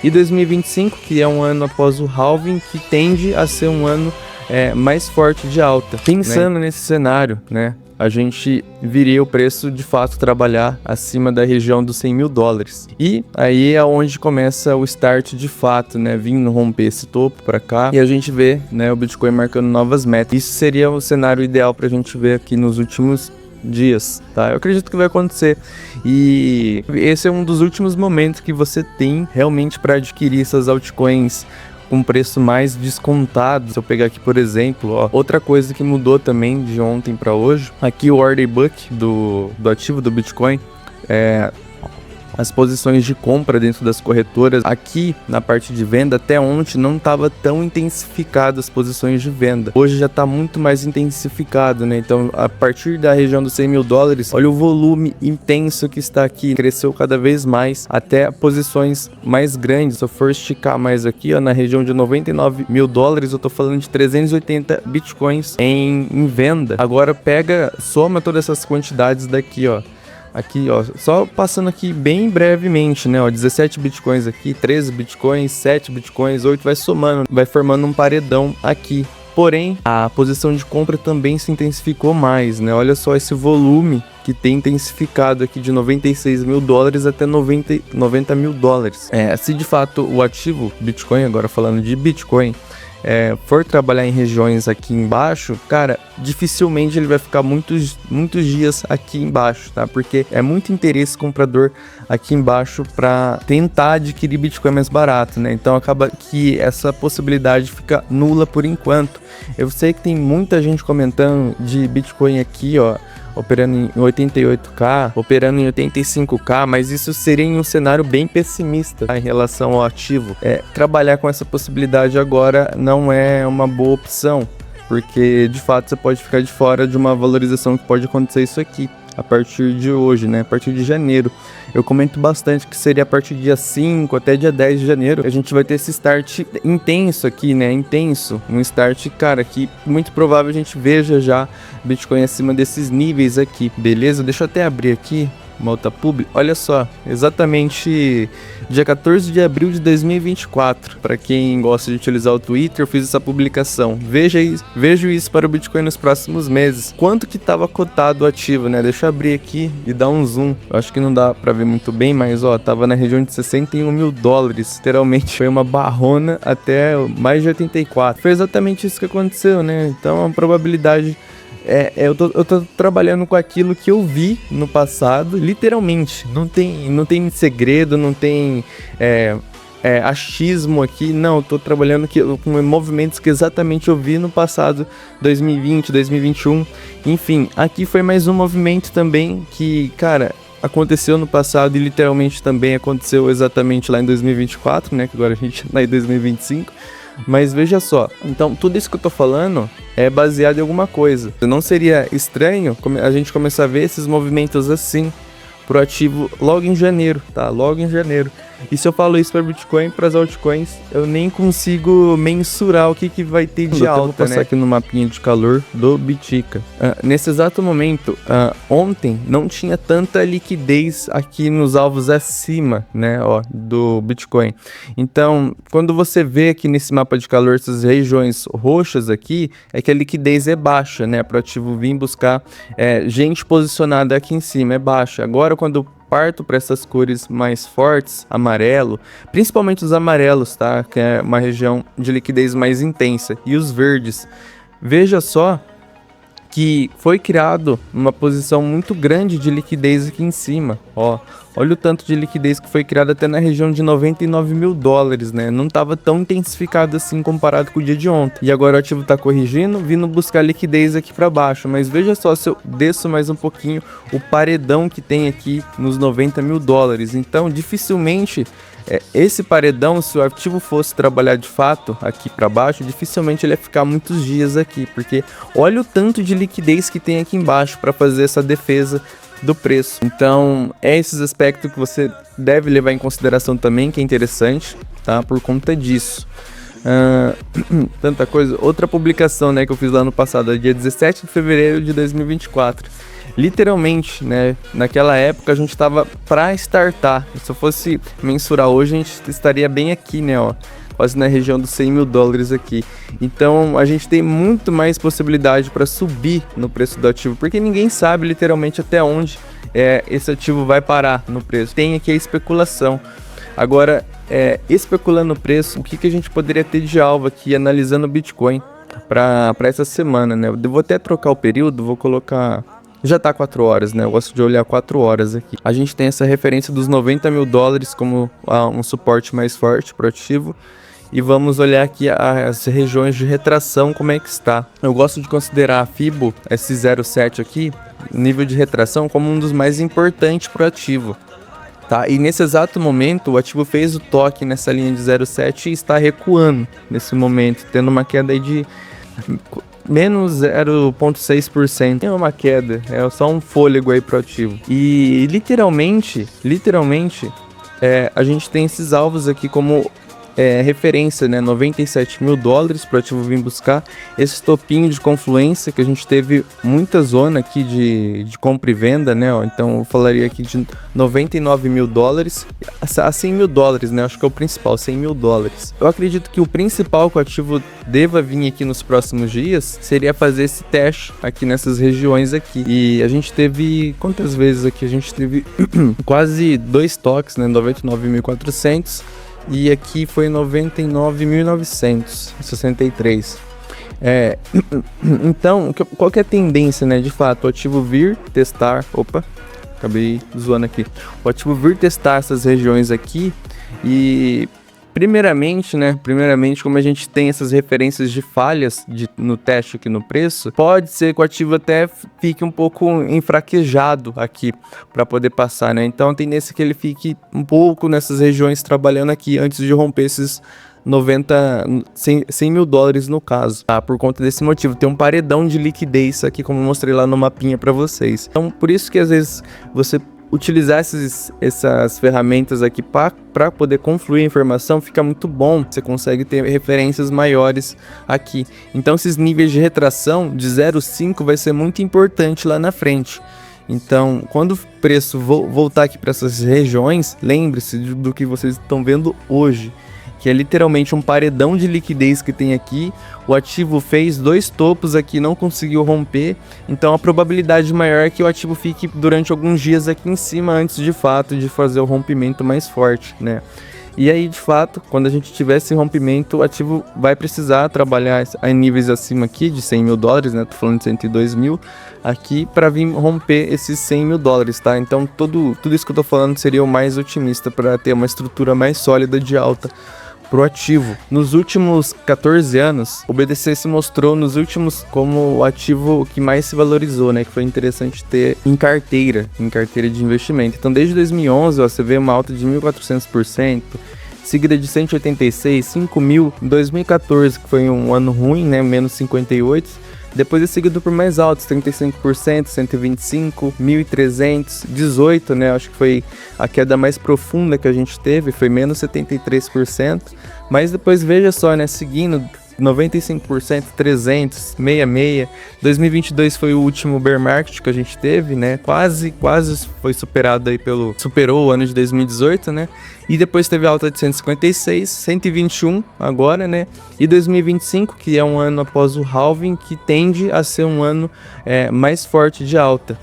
E 2025, que é um ano após o halving, que tende a ser um ano mais forte de alta. Pensando nesse cenário, né, a gente viria o preço de fato trabalhar acima da região dos 100 mil dólares. E aí é onde começa o start de fato, né, vindo romper esse topo para cá e a gente vê, né, o Bitcoin marcando novas metas. Isso seria o cenário ideal para a gente ver aqui nos últimos dias, tá? Eu acredito que vai acontecer e esse é um dos últimos momentos que você tem realmente para adquirir essas altcoins com preço mais descontado. Se eu pegar aqui, por exemplo, ó, outra coisa que mudou também de ontem para hoje, aqui o order book do ativo do Bitcoin, as posições de compra dentro das corretoras. Aqui na parte de venda, até ontem não estava tão intensificado as posições de venda. Hoje já está muito mais intensificado, né? Então, a partir da região dos 100 mil dólares, olha o volume intenso que está aqui. Cresceu cada vez mais até posições mais grandes. Se eu for esticar mais aqui, ó, na região de 99 mil dólares, eu tô falando de 380 bitcoins em venda. Agora soma todas essas quantidades daqui, ó. Aqui, ó, só passando aqui bem brevemente, né, ó, 17 bitcoins aqui, 13 bitcoins, 7 bitcoins, 8, vai somando, vai formando um paredão aqui. Porém, a posição de compra também se intensificou mais, né, olha só esse volume que tem intensificado aqui de 96 mil dólares até 90 mil dólares. Se de fato o ativo Bitcoin, agora falando de Bitcoin, for trabalhar em regiões aqui embaixo, cara, dificilmente ele vai ficar muitos dias aqui embaixo, tá? Porque é muito interesse comprador aqui embaixo para tentar adquirir Bitcoin mais barato, né? Então acaba que essa possibilidade fica nula por enquanto. Eu sei que tem muita gente comentando de Bitcoin aqui, ó, operando em 88k, operando em 85k, mas isso seria em um cenário bem pessimista, tá, em relação ao ativo. Trabalhar com essa possibilidade agora não é uma boa opção, porque de fato você pode ficar de fora de uma valorização que pode acontecer isso aqui a partir de hoje, né? A partir de janeiro. Eu comento bastante que seria a partir do dia 5 até dia 10 de janeiro. A gente vai ter esse start intenso aqui, né? Intenso. Um start, cara, que muito provável a gente veja já Bitcoin acima desses níveis aqui. Beleza? Deixa eu até abrir aqui uma outra publi. Olha só, exatamente dia 14 de abril de 2024. Para quem gosta de utilizar o Twitter, eu fiz essa publicação. Vejo isso para o Bitcoin nos próximos meses. Quanto que estava cotado o ativo, né? Deixa eu abrir aqui e dar um zoom. Eu acho que não dá para ver muito bem, mas ó, tava na região de 61 mil dólares. Literalmente foi uma barrona até mais de 84. Foi exatamente isso que aconteceu, né? Então a probabilidade eu tô trabalhando com aquilo que eu vi no passado, literalmente. Não tem segredo, não tem achismo aqui. Não, eu tô trabalhando com movimentos que exatamente eu vi no passado, 2020, 2021. Enfim, aqui foi mais um movimento também que, cara, aconteceu no passado e literalmente também aconteceu exatamente lá em 2024, né? Que agora a gente tá em 2025. Mas veja só, então tudo isso que eu tô falando é baseado em alguma coisa. Não seria estranho a gente começar a ver esses movimentos assim pro ativo logo em janeiro, tá? Logo em janeiro. E se eu falo isso para Bitcoin, para as altcoins, eu nem consigo mensurar o que vai ter de alta, né? Vou passar aqui no mapinha de calor do Bitica. Nesse exato momento, ontem não tinha tanta liquidez aqui nos alvos acima, né, ó, do Bitcoin. Então, quando você vê aqui nesse mapa de calor essas regiões roxas aqui, é que a liquidez é baixa, né, para o ativo vir buscar gente posicionada aqui em cima, é baixa. Agora, quando parto para essas cores mais fortes, amarelo, principalmente os amarelos, tá? Que é uma região de liquidez mais intensa. E os verdes. Veja só que foi criado uma posição muito grande de liquidez aqui em cima, ó. Olha o tanto de liquidez que foi criado até na região de 99 mil dólares, né? Não estava tão intensificado assim comparado com o dia de ontem. E agora o ativo está corrigindo, vindo buscar liquidez aqui para baixo. Mas veja só, se eu desço mais um pouquinho, o paredão que tem aqui nos 90 mil dólares. Então, dificilmente esse paredão, se o ativo fosse trabalhar de fato aqui para baixo, dificilmente ele ia ficar muitos dias aqui, porque olha o tanto de liquidez que tem aqui embaixo para fazer essa defesa do preço. Então, esses aspectos que você deve levar em consideração também, que é interessante, tá? Por conta disso. Tanta coisa. Outra publicação, né, que eu fiz lá no passado, dia 17 de fevereiro de 2024. literalmente, né, naquela época a gente estava para startar. Se eu fosse mensurar hoje, a gente estaria bem aqui, né, ó, quase na região dos 100 mil dólares aqui. Então a gente tem muito mais possibilidade para subir no preço do ativo, porque ninguém sabe literalmente até onde esse ativo vai parar no preço. Tem aqui a especulação. Agora, especulando o preço, o que a gente poderia ter de alvo aqui, analisando o Bitcoin para essa semana, né? Eu vou até trocar o período, vou colocar... Já tá 4 horas, né? Eu gosto de olhar 4 horas aqui. A gente tem essa referência dos 90 mil dólares como um suporte mais forte pro ativo. E vamos olhar aqui as regiões de retração, como é que está. Eu gosto de considerar a FIBO S07 aqui, nível de retração, como um dos mais importantes para o ativo. Tá? E nesse exato momento, o ativo fez o toque nessa linha de 0,7 e está recuando nesse momento, tendo uma queda aí de menos 0,6%. É uma queda, é só um fôlego aí para o ativo. E literalmente, a gente tem esses alvos aqui como... referência, né, 97 mil dólares para o ativo vir buscar esse topinho de confluência que a gente teve muita zona aqui de compra e venda, né, ó, então eu falaria aqui de 99 mil dólares a 100 mil dólares, né, acho que é o principal, 100 mil dólares. Eu acredito que o principal que o ativo deva vir aqui nos próximos dias seria fazer esse teste aqui nessas regiões aqui, e a gente teve, quantas vezes aqui? A gente teve quase 2 toques, né, 99.400 e aqui foi 99.963. Então, qual que é a tendência, né? De fato, o ativo vir testar... Opa, acabei zoando aqui. O ativo vir testar essas regiões aqui e... Primeiramente, como a gente tem essas referências de falhas no teste aqui no preço, pode ser que o ativo até fique um pouco enfraquejado aqui para poder passar, né? Então a tendência é que ele fique um pouco nessas regiões trabalhando aqui antes de romper esses 100 mil dólares no caso, tá? Por conta desse motivo, tem um paredão de liquidez aqui, como eu mostrei lá no mapinha para vocês. Então, por isso que às vezes você utilizar essas ferramentas aqui para poder confluir a informação fica muito bom, você consegue ter referências maiores aqui. Então esses níveis de retração de 0,5 vai ser muito importante lá na frente. Então quando o preço voltar aqui para essas regiões, lembre-se do que vocês estão vendo hoje, que é literalmente um paredão de liquidez que tem aqui. O ativo fez 2 topos aqui, não conseguiu romper, então a probabilidade maior é que o ativo fique durante alguns dias aqui em cima antes de fato de fazer o rompimento mais forte, né? E aí, de fato, quando a gente tiver esse rompimento, o ativo vai precisar trabalhar em níveis acima aqui de 100 mil dólares, né? Tô falando de 102 mil aqui para vir romper esses 100 mil dólares, tá? Então tudo isso que eu tô falando seria o mais otimista para ter uma estrutura mais sólida de alta pro ativo. Nos últimos 14 anos, o BTC se mostrou como o ativo que mais se valorizou, né? Que foi interessante ter em carteira de investimento. Então, desde 2011, você vê uma alta de 1.400%, seguida de 186, 5.000 em 2014, que foi um ano ruim, né? Menos 58%. Depois é seguido por mais altos, 35%, 125, 1.300, 18, né? Acho que foi a queda mais profunda que a gente teve, foi menos 73%. Mas depois veja só, né? Seguindo 95%, 300, 66. 2022 foi o último bear market que a gente teve, né? Quase foi superado aí superou o ano de 2018, né? E depois teve alta de 156, 121 agora, né? E 2025, que é um ano após o halving, que tende a ser um ano mais forte de alta.